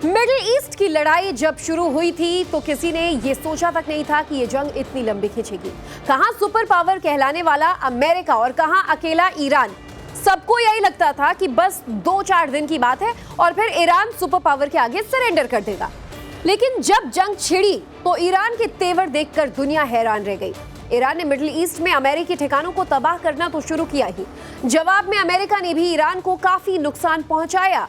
Middle east की लड़ाई जब शुरू हुई थी तो किसी ने ये सोचा तक नहीं था कि ये जंग इतनी लंबी खिंचेगी। कहां सुपर पावर कहलाने वाला अमेरिका और कहां अकेला ईरान। सबको यही लगता था कि बस 2-4 दिन की बात है और फिर ईरान सुपर पावर के आगे सरेंडर कर देगा। लेकिन जब जंग छिड़ी तो ईरान के तेवर देखकर दुनिया हैरान रह गई। ईरान ने मिडिल ईस्ट में अमेरिकी ठिकानों को तबाह करना तो शुरू किया ही, जवाब में अमेरिका ने भी ईरान को काफी नुकसान पहुंचाया।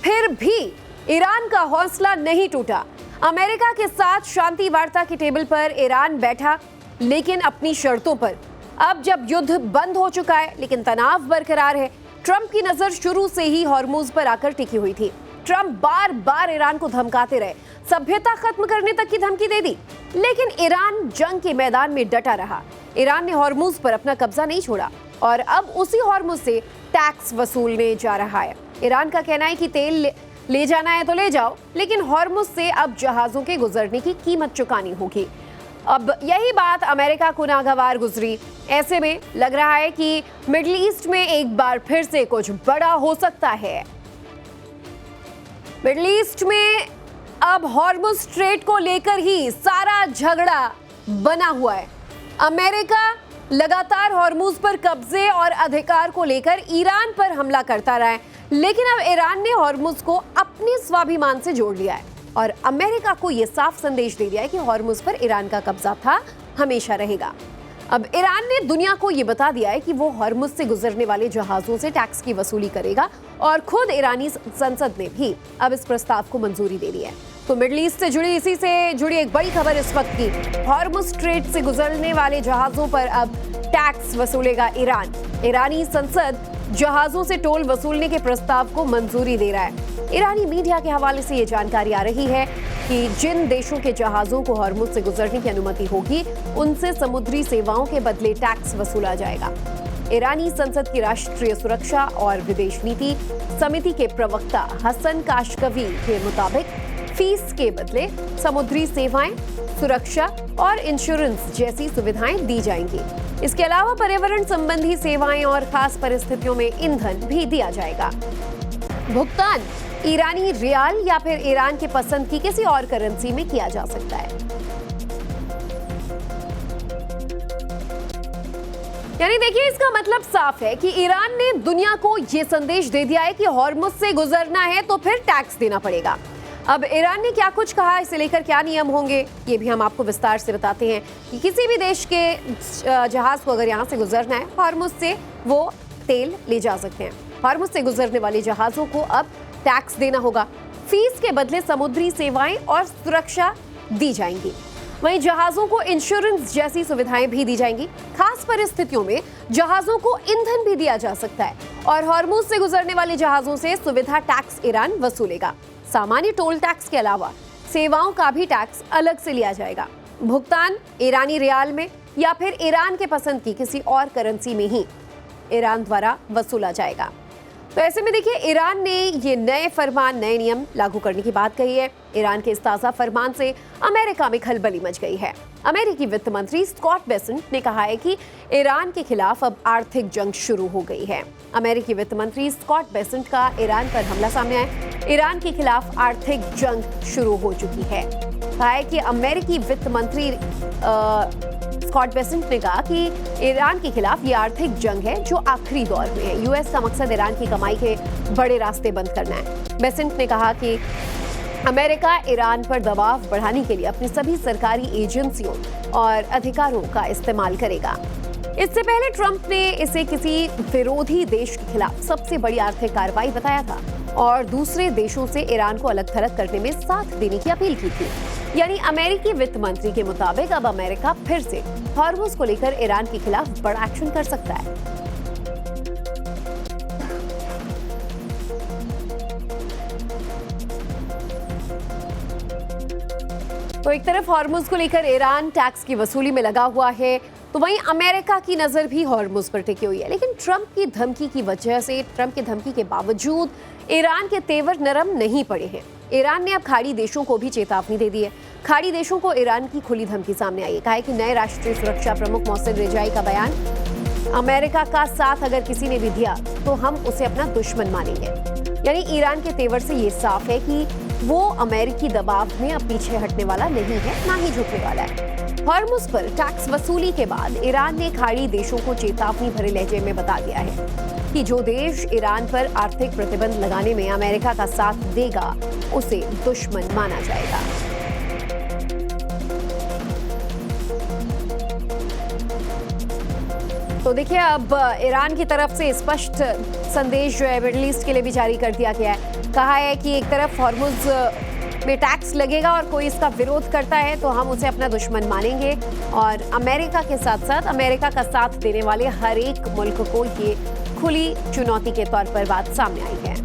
फिर भी ईरान का हौसला नहीं टूटा। अमेरिका के साथ शांति वार्ता की टेबल पर ईरान बैठा, लेकिन अपनी शर्तों पर। अब जब युद्ध बंद हो चुका है लेकिन तनाव बरकरार है। ट्रंप की नजर शुरू से ही हॉर्मुज पर आकर टिकी हुई थी। ट्रंप बार बार ईरान को धमकाते रहे, सभ्यता खत्म करने तक की धमकी दे दी, लेकिन ईरान जंग के मैदान में डटा रहा। ईरान ने हॉर्मुज पर अपना कब्जा नहीं छोड़ा और अब उसी हॉर्मुज से टैक्स वसूलने जा रहा है। ईरान का कहना है कि तेल ले जाना है तो ले जाओ, लेकिन हॉर्मुज से अब जहाजों के गुजरने की कीमत चुकानी होगी। अब यही बात अमेरिका को नागवार गुजरी। ऐसे में लग रहा है कि मिडिल ईस्ट में एक बार फिर से कुछ बड़ा हो सकता है। मिडिल ईस्ट में अब हॉर्मुज स्ट्रेट को लेकर ही सारा झगड़ा बना हुआ है। अमेरिका लगातार हॉर्मुज पर कब्जे और अधिकार को लेकर ईरान पर हमला करता रहा है, लेकिन अब ईरान ने हॉर्मुज को अपने स्वाभिमान से जोड़ लिया है और अमेरिका को यह साफ संदेश दे दिया है कि हॉर्मुज पर ईरान का कब्जा था, हमेशा रहेगा। अब ईरान ने दुनिया को यह बता दिया है कि वो हॉर्मुज से गुजरने वाले जहाजों से टैक्स की वसूली करेगा और खुद ईरानी संसद ने भी अब इस प्रस्ताव को मंजूरी दे दी है। तो मिडिल ईस्ट से जुड़ी इसी से जुड़ी एक बड़ी खबर इस वक्त की। हॉर्मुज स्ट्रेट से गुजरने वाले जहाजों पर अब टैक्स वसूलेगा ईरान। ईरानी संसद जहाजों से टोल वसूलने के प्रस्ताव को मंजूरी दे रहा है। ईरानी मीडिया के हवाले से ये जानकारी आ रही है कि जिन देशों के जहाजों को हॉर्मुज से गुजरने की अनुमति होगी, उनसे समुद्री सेवाओं के बदले टैक्स वसूला जाएगा। ईरानी संसद की राष्ट्रीय सुरक्षा और विदेश नीति समिति के प्रवक्ता हसन काशकवी के मुताबिक फीस के बदले समुद्री सेवाएं, सुरक्षा और इंश्योरेंस जैसी सुविधाएं दी जाएंगी। इसके अलावा पर्यावरण संबंधी सेवाएं और खास परिस्थितियों में ईंधन भी दिया जाएगा। भुगतान ईरानी रियाल या फिर ईरान की पसंद की किसी और करेंसी में किया जा सकता है। यानी देखिए, इसका मतलब साफ है कि ईरान ने दुनिया को यह संदेश दे दिया है कि हॉर्मुज से गुजरना है तो फिर टैक्स देना पड़ेगा। अब ईरान ने क्या कुछ कहा, इसे लेकर क्या नियम होंगे, ये भी हम आपको विस्तार से बताते हैं कि किसी भी देश के जहाज को अगर यहाँ से गुजरना है हॉर्मुज से, वो तेल ले जा सकते हैं। हॉर्मुज से गुजरने वाले जहाजों को अब टैक्स देना होगा। फीस के बदले समुद्री सेवाएं और सुरक्षा दी जाएंगी। वहीं जहाजों को इंश्योरेंस जैसी सुविधाएं भी दी जाएंगी। खास परिस्थितियों में जहाजों को ईंधन भी दिया जा सकता है और हॉर्मुज से गुजरने वाले जहाजों से सुविधा टैक्स ईरान वसूलेगा। सामान्य टोल टैक्स के अलावा सेवाओं का भी टैक्स अलग से लिया जाएगा। भुगतान ईरानी रियाल में या फिर ईरान के पसंद की किसी और करेंसी में ही ईरान द्वारा वसूला जाएगा। तो ऐसे में देखिए, ईरान ने ये नए फरमान, नए नियम लागू करने की बात कही है। ईरान के इस ताज़ा फरमान से अमेरिका में खलबली मच गई है। अमेरिकी वित्त मंत्री स्कॉट बेसेंट ने कहा है कि ईरान के खिलाफ अब आर्थिक जंग शुरू हो गई है। अमेरिकी वित्त मंत्री स्कॉट बेसेंट का ईरान पर हमला सामने आया। ईरान के खिलाफ आर्थिक जंग शुरू हो चुकी है। कहा है कि अमेरिकी वित्त मंत्री स्कॉट बेसेंट ने कहा कि ईरान के खिलाफ ये आर्थिक जंग है जो आखिरी दौर में है। यूएस का मकसद ईरान की कमाई के बड़े रास्ते बंद करना है। बेसेंट ने कहा कि अमेरिका ईरान पर दबाव बढ़ाने के लिए अपनी सभी सरकारी एजेंसियों और अधिकारों का इस्तेमाल करेगा। इससे पहले ट्रंप ने इसे किसी विरोधी देश के खिलाफ सबसे बड़ी आर्थिक कार्रवाई बताया था और दूसरे देशों से ईरान को अलग थलग करने में साथ देने की अपील की थी। यानी अमेरिकी वित्त मंत्री के मुताबिक अब अमेरिका फिर से हॉर्मुज को लेकर ईरान के खिलाफ बड़ा एक्शन कर सकता है। तो एक तरफ हॉर्मुज को लेकर ईरान टैक्स की वसूली में लगा हुआ है, तो वहीं अमेरिका की नजर भी हॉर्मुज पर टिकी हुई है। लेकिन ट्रंप की धमकी की वजह से, ट्रंप की धमकी के बावजूद ईरान के तेवर नरम नहीं पड़े हैं। ईरान ने अब खाड़ी देशों को भी चेतावनी दे दी है। खाड़ी देशों को ईरान की खुली धमकी सामने आई है। कहा है कि नए राष्ट्रीय सुरक्षा प्रमुख मोहसिन रेजाई का बयान, अमेरिका का साथ अगर किसी ने भी दिया तो हम उसे अपना दुश्मन मानेंगे। यानी ईरान के तेवर से ये साफ है कि वो अमेरिकी दबाव में अब पीछे हटने वाला नहीं है, ना ही झुकने वाला है। हॉर्मुज पर टैक्स वसूली के बाद ईरान ने खाड़ी देशों को चेतावनी भरे लहजे में बता दिया है कि जो देश ईरान पर आर्थिक प्रतिबंध लगाने में अमेरिका का साथ देगा उसे दुश्मन माना जाएगा। तो देखिए, अब ईरान की तरफ से स्पष्ट संदेश जो है मिडिल ईस्ट के लिए भी जारी कर दिया गया है। कहा है कि एक तरफ हॉर्मुज में टैक्स लगेगा और कोई इसका विरोध करता है तो हम उसे अपना दुश्मन मानेंगे, और अमेरिका के साथ साथ अमेरिका का साथ देने वाले हर एक मुल्क को ये खुली चुनौती के तौर पर बात सामने आई है।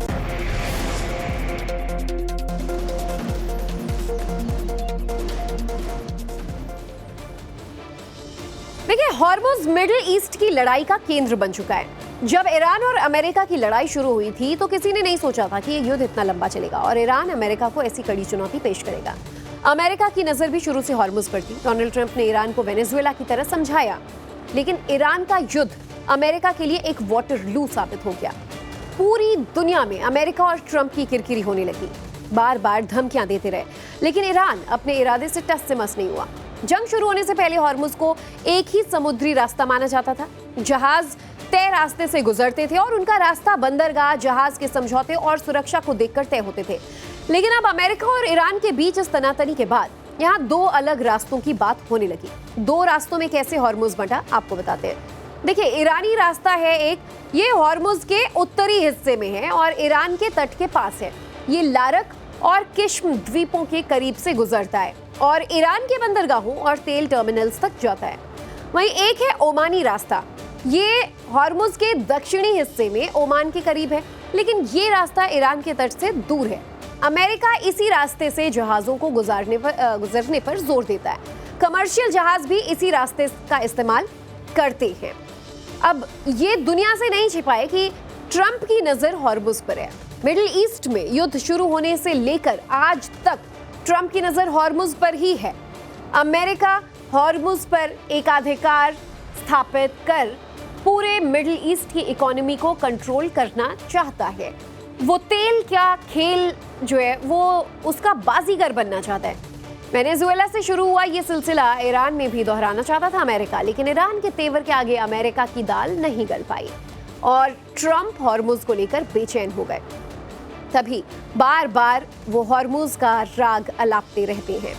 देखिए, हॉर्मुज मिडिल ईस्ट की लड़ाई का केंद्र बन चुका है। जब ईरान और अमेरिका की लड़ाई शुरू हुई थी तो किसी ने नहीं सोचा था कि ये युद्ध इतना लंबा चलेगा और ईरान अमेरिका को ऐसी कड़ी चुनौती पेश करेगा। अमेरिका की नजर भी शुरू से हॉर्मुज पर थी। डोनाल्ड ट्रंप ने ईरान को वेनेजुएला की तरह समझाया, लेकिन ईरान का युद्ध अमेरिका के लिए एक वाटरलू साबित हो गया। पूरी दुनिया में अमेरिका और ट्रंप की किरकिरी होने लगी। बार बार धमकियां देते रहे, लेकिन ईरान अपने इरादे से टस से मस नहीं हुआ। जंग शुरू होने से पहले हॉर्मुज को एक ही समुद्री रास्ता माना जाता था। जहाज तय रास्ते से गुजरते थे और उनका रास्ता बंदरगाह, जहाज के समझौते और सुरक्षा को देखकर तय होते थे। लेकिन अब अमेरिका और ईरान के बीच इस तनातनी के बाद यहाँ दो अलग रास्तों की बात होने लगी। दो रास्तों में कैसे हॉर्मुज बंटा, आपको बताते हैं। देखिए, ईरानी रास्ता है एक, ये हॉर्मुज के उत्तरी हिस्से में है और ईरान के तट के पास है। ये लारक और किश्म द्वीपों के करीब से गुजरता है और ईरान के बंदरगाहों और तेल टर्मिनल्स तक जाता है। वहीं एक है ओमानी रास्ता। ये हॉर्मुज के दक्षिणी हिस्से में ओमान के करीब है, लेकिन ये रास्ता ईरान के तट से दूर है। अमेरिका इसी रास्ते से जहाजों को गुजरने पर जोर देता है। कमर्शियल जहाज भी इसी रास्ते का इस्तेमाल करते हैं। अब ये दुनिया से नहीं छिपाए कि ट्रंप की नजर हॉर्मुज पर है। मिडिल ईस्ट में युद्ध शुरू होने से लेकर आज तक ट्रंप की नजर हॉर्मुज पर ही है। अमेरिका हॉर्मुज पर एकाधिकार स्थापित कर पूरे मिडिल ईस्ट की इकोनॉमी को कंट्रोल करना चाहता है। वो तेल का खेल जो है वो उसका बाजीगर बनना चाहता है। वेनेजुएला से शुरू हुआ ये सिलसिला ईरान में भी दोहराना चाहता था अमेरिका, लेकिन ईरान के तेवर के आगे अमेरिका की दाल नहीं गल पाई और ट्रंप हॉर्मुज को लेकर बेचैन हो गए। तभी बार बार वो हॉर्मुज का राग अलापते रहते हैं।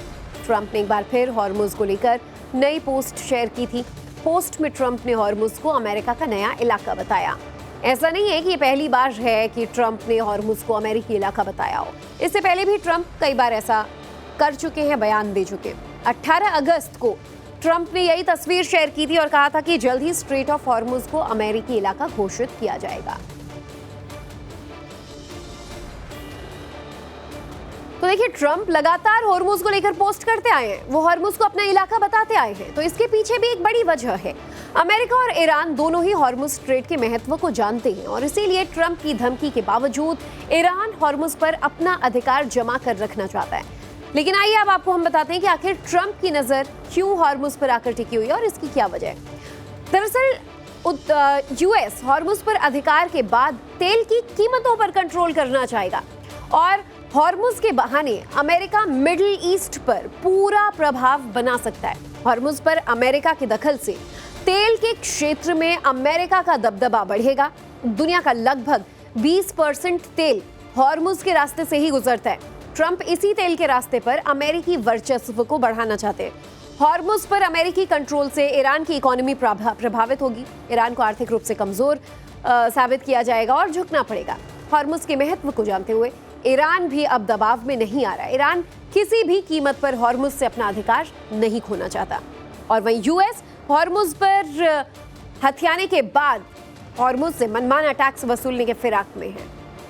ट्रंप ने एक बार फिर हॉर्मुज को लेकर नई पोस्ट शेयर की थी। पोस्ट में ट्रंप ने हॉर्मुज को अमेरिका का नया इलाका बताया। ऐसा नहीं है कि ये पहली बार है कि ट्रंप ने हॉर्मुज को अमेरिकी इलाका बताया हो। इससे पहले भी ट्रंप कई बार ऐसा कर चुके हैं, बयान दे चुके। 18 अगस्त को ट्रंप ने यही तस्वीर शेयर की थी और कहा था कि जल्द ही स्ट्रेट ऑफ हॉर्मुज को अमेरिकी इलाका घोषित किया जाएगा। तो देखिए, ट्रंप लगातार हॉर्मुज को लेकर पोस्ट करते आए हैं। वो हॉर्मुज को अपना इलाका बताते आए हैं। तो इसके पीछे भी एक बड़ी वजह है। अमेरिका और ईरान दोनों ही हॉर्मुज स्ट्रेट के महत्व को जानते हैं और इसीलिए ट्रंप की धमकी के बावजूद ईरान हॉर्मुज पर अपना अधिकार जमा कर रखना चाहता है। लेकिन आइए अब आपको हम बताते हैं कि आखिर ट्रंप की नजर क्यों हॉर्मुज पर आकर टिकी हुई है और इसकी क्या वजह है। दरअसल यूएस हॉर्मुज पर अधिकार के बाद तेल की कीमतों पर कंट्रोल करना चाहेगा और हॉर्मुज के बहाने अमेरिका मिडिल ईस्ट पर पूरा प्रभाव बना सकता है। हॉर्मुज पर अमेरिका के दखल से तेल के क्षेत्र में अमेरिका का दबदबा बढ़ेगा। दुनिया का लगभग 20% तेल हॉर्मुज के रास्ते से ही गुजरता है। ट्रंप इसी तेल के रास्ते पर अमेरिकी वर्चस्व को बढ़ाना चाहते हैं। हॉर्मुज पर अमेरिकी कंट्रोल से ईरान की इकोनॉमी प्रभावित होगी। ईरान को आर्थिक रूप से कमजोर साबित किया जाएगा और झुकना पड़ेगा। हॉर्मुज के महत्व को जानते हुए ईरान भी अब दबाव में नहीं आ रहा। ईरान किसी भी कीमत पर हॉर्मुज से अपना अधिकार नहीं खोना चाहता और वहीं यूएस हॉर्मुज पर हथियाने के बाद हॉर्मुज से मनमाना टैक्स वसूलने के फिराक में है।